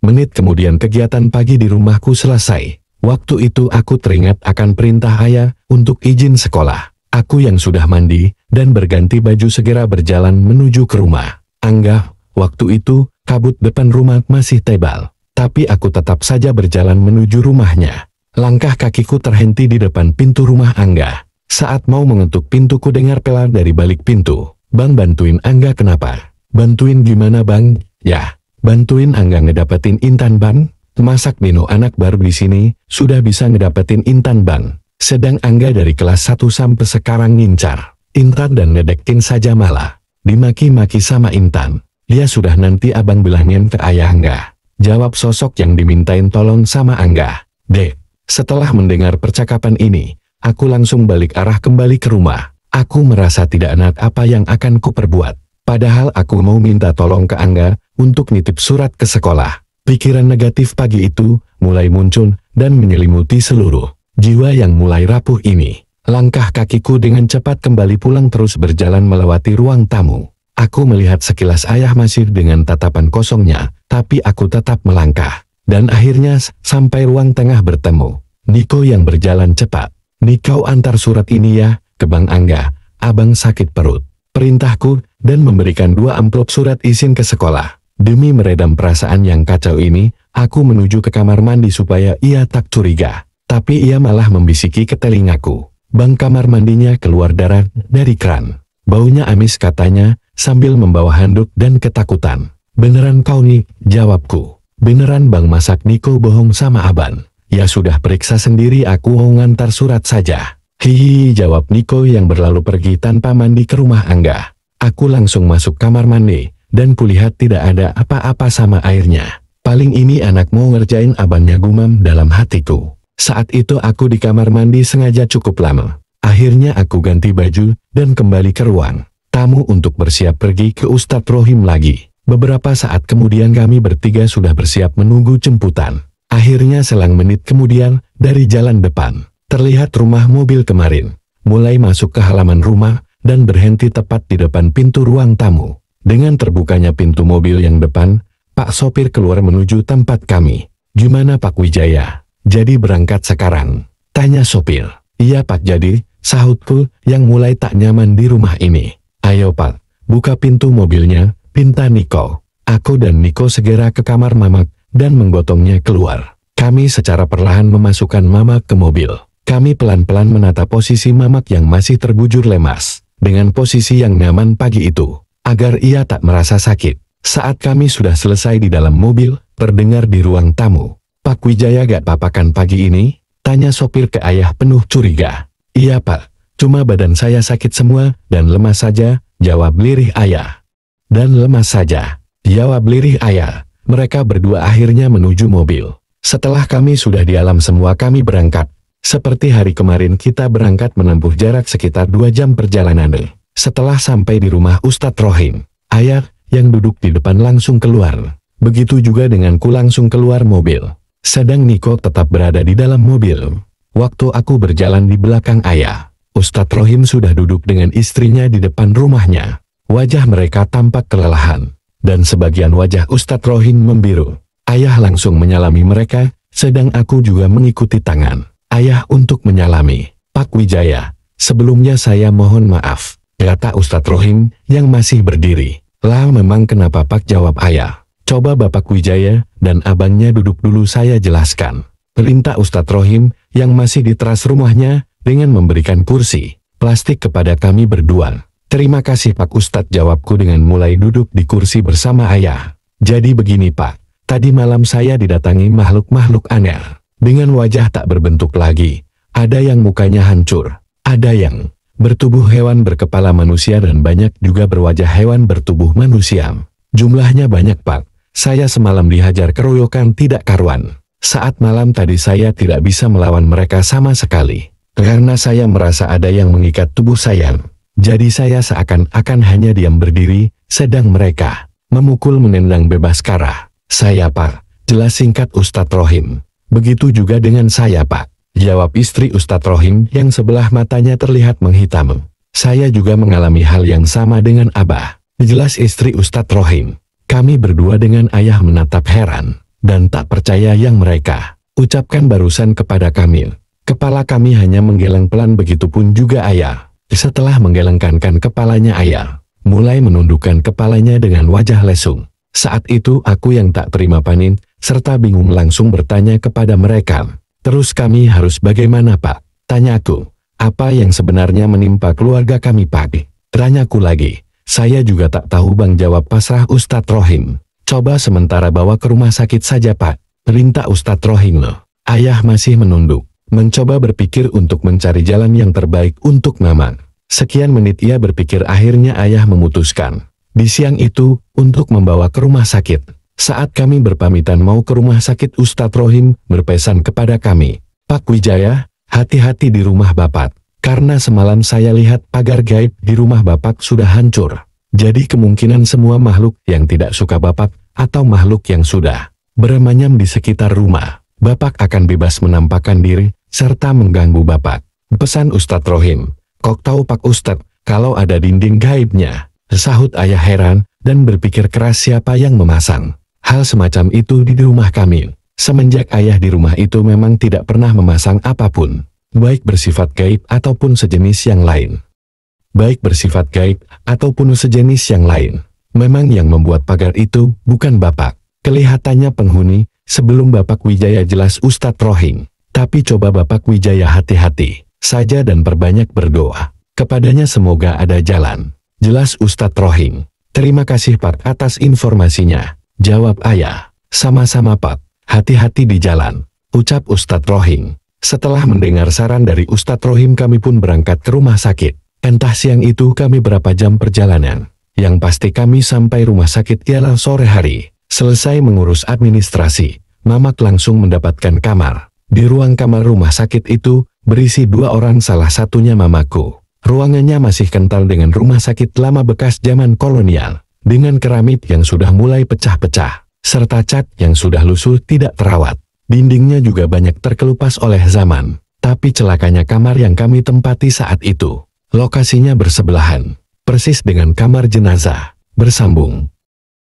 menit kemudian kegiatan pagi di rumahku selesai. Waktu itu aku teringat akan perintah ayah untuk izin sekolah. Aku yang sudah mandi dan berganti baju segera berjalan menuju ke rumah. Angga, waktu itu kabut depan rumah masih tebal, tapi aku tetap saja berjalan menuju rumahnya. Langkah kakiku terhenti di depan pintu rumah Angga. Saat mau mengetuk pintu ku dengar pelan dari balik pintu. "Bang, bantuin Angga." "Kenapa?" "Bantuin gimana Bang?" "Ya, bantuin Angga ngedapetin Intan Bang. Masak Nino anak baru di sini, sudah bisa ngedapetin Intan Bang. Sedang Angga dari kelas 1 sampai sekarang ngincar Intan dan ngedekin saja malah dimaki-maki sama Intan. "Ya sudah, nanti abang bilangin ke ayah Angga," jawab sosok yang dimintain tolong sama Angga. Dek, setelah mendengar percakapan ini, aku langsung balik arah kembali ke rumah. Aku merasa tidak enak apa yang akan kuperbuat. Padahal aku mau minta tolong ke Angga untuk nitip surat ke sekolah. Pikiran negatif pagi itu mulai muncul dan menyelimuti seluruh jiwa yang mulai rapuh ini. Langkah kakiku dengan cepat kembali pulang terus berjalan melewati ruang tamu. Aku melihat sekilas ayah masih dengan tatapan kosongnya, tapi aku tetap melangkah. Dan akhirnya sampai ruang tengah bertemu Niko yang berjalan cepat. "Niko, antar surat ini ya ke Bang Angga, abang sakit perut," perintahku, dan memberikan 2 amplop surat izin ke sekolah. Demi meredam perasaan yang kacau ini, aku menuju ke kamar mandi supaya ia tak curiga. Tapi ia malah membisiki ke telingaku. "Bang, kamar mandinya keluar darah dari kran. Baunya amis," katanya, sambil membawa handuk dan ketakutan. "Beneran kau nih?" jawabku. "Beneran Bang." "Masak Niko bohong sama aban." "Ya sudah, periksa sendiri, aku mau ngantar surat saja." "Hihi," jawab Niko yang berlalu pergi tanpa mandi ke rumah Angga. Aku langsung masuk kamar mandi, dan kulihat tidak ada apa-apa sama airnya. Paling ini anak mau ngerjain abannya, gumam dalam hatiku. Saat itu aku di kamar mandi sengaja cukup lama. Akhirnya aku ganti baju dan kembali ke ruang tamu untuk bersiap pergi ke Ustadz Rohim lagi. Beberapa saat kemudian kami bertiga sudah bersiap menunggu jemputan. Akhirnya selang menit kemudian, dari jalan depan terlihat rumah mobil kemarin mulai masuk ke halaman rumah dan berhenti tepat di depan pintu ruang tamu. Dengan terbukanya pintu mobil yang depan, Pak sopir keluar menuju tempat kami. "Gimana Pak Wijaya? Jadi berangkat sekarang?" tanya sopir. "Iya Pak, jadi," sahutku yang mulai tak nyaman di rumah ini. "Ayo Pak, buka pintu mobilnya," pinta Niko. Aku dan Niko segera ke kamar Mamak dan menggotongnya keluar. Kami secara perlahan memasukkan Mamak ke mobil. Kami pelan-pelan menata posisi Mamak yang masih terbujur lemas, dengan posisi yang nyaman pagi itu, agar ia tak merasa sakit. Saat kami sudah selesai di dalam mobil, terdengar di ruang tamu. "Pak Wijaya gak apa-apa kan pagi ini?" tanya sopir ke ayah penuh curiga. "Iya Pak, cuma badan saya sakit semua dan lemas saja," jawab lirih ayah. "Dan lemas saja," jawab lirih ayah. Mereka berdua akhirnya menuju mobil. Setelah kami sudah di alam semua, kami berangkat. Seperti hari kemarin kita berangkat menempuh jarak sekitar 2 jam perjalanan. Setelah sampai di rumah Ustadz Rohim, ayah yang duduk di depan langsung keluar. Begitu juga denganku langsung keluar mobil. Sedang Niko tetap berada di dalam mobil. Waktu aku berjalan di belakang ayah, Ustadz Rohim sudah duduk dengan istrinya di depan rumahnya. Wajah mereka tampak kelelahan, dan sebagian wajah Ustadz Rohim membiru. Ayah langsung menyalami mereka, sedang aku juga mengikuti tangan ayah untuk menyalami. "Pak Wijaya, sebelumnya saya mohon maaf," kata Ustadz Rohim yang masih berdiri. "Lah memang kenapa Pak?" jawab ayah. "Coba Bapak Wijaya dan abangnya duduk dulu, saya jelaskan," perintah Ustadz Rohim yang masih di teras rumahnya dengan memberikan kursi plastik kepada kami berdua. "Terima kasih Pak Ustadz," jawabku dengan mulai duduk di kursi bersama ayah. "Jadi begini Pak, tadi malam saya didatangi makhluk-makhluk aneh dengan wajah tak berbentuk lagi. Ada yang mukanya hancur, ada yang bertubuh hewan berkepala manusia, dan banyak juga berwajah hewan bertubuh manusia. Jumlahnya banyak Pak. Saya semalam dihajar keroyokan tidak karuan. Saat malam tadi saya tidak bisa melawan mereka sama sekali, karena saya merasa ada yang mengikat tubuh saya. Jadi saya seakan-akan hanya diam berdiri, sedang mereka memukul menendang bebas kara saya Pak," jelas singkat Ustadz Rohim. "Begitu juga dengan saya Pak," jawab istri Ustadz Rohim yang sebelah matanya terlihat menghitam. "Saya juga mengalami hal yang sama dengan Abah," jelas istri Ustadz Rohim. Kami berdua dengan ayah menatap heran. dan tak percaya yang mereka ucapkan barusan kepada kami. Kepala kami hanya menggeleng pelan, begitupun juga ayah. Setelah menggelengkan kepalanya, ayah mulai menundukkan kepalanya dengan wajah lesung. Saat itu aku yang tak terima panin, serta bingung langsung bertanya kepada mereka. Terus kami harus bagaimana, Pak? Tanyaku. Apa yang sebenarnya menimpa keluarga kami, Pak? Tanyaku lagi. Saya juga tak tahu, Bang, jawab pasrah Ustadz Rohim. Coba sementara bawa ke rumah sakit saja, Pak, perintah Ustadz Rohim. Loh. Ayah masih menunduk, mencoba berpikir untuk mencari jalan yang terbaik untuk Mama. Sekian menit ia berpikir, akhirnya ayah memutuskan di siang itu untuk membawa ke rumah sakit. Saat kami berpamitan mau ke rumah sakit, Ustadz Rohim berpesan kepada kami, Pak Wijaya, hati-hati di rumah Bapak. Karena semalam saya lihat pagar gaib di rumah Bapak sudah hancur. Jadi kemungkinan semua makhluk yang tidak suka Bapak atau makhluk yang sudah bermanyam di sekitar rumah Bapak akan bebas menampakkan diri serta mengganggu Bapak. Pesan Ustadz Rohim. Kok tahu Pak Ustadz kalau ada dinding gaibnya? Sahut ayah heran dan berpikir keras siapa yang memasang hal semacam itu di rumah kami. Semenjak ayah di rumah itu memang tidak pernah memasang apapun, baik bersifat gaib ataupun sejenis yang lain. Memang yang membuat pagar itu bukan Bapak. Kelihatannya penghuni sebelum Bapak Wijaya, jelas Ustadz Rohim. Tapi coba Bapak Wijaya hati-hati saja dan perbanyak berdoa kepadanya, semoga ada jalan. Jelas Ustadz Rohim. Terima kasih Pak atas informasinya, jawab ayah. Sama-sama Pak, hati-hati di jalan, ucap Ustadz Rohim. Setelah mendengar saran dari Ustadz Rohim, kami pun berangkat ke rumah sakit. Entah siang itu kami berapa jam perjalanan. Yang pasti kami sampai rumah sakit ialah sore hari. Selesai mengurus administrasi, Mamak langsung mendapatkan kamar. Di ruang kamar rumah sakit itu, berisi 2 orang, salah satunya mamaku. Ruangannya masih kental dengan rumah sakit lama bekas zaman kolonial, dengan keramik yang sudah mulai pecah-pecah, serta cat yang sudah lusuh tidak terawat. Dindingnya juga banyak terkelupas oleh zaman. Tapi celakanya kamar yang kami tempati saat itu, lokasinya bersebelahan, persis dengan kamar jenazah, bersambung.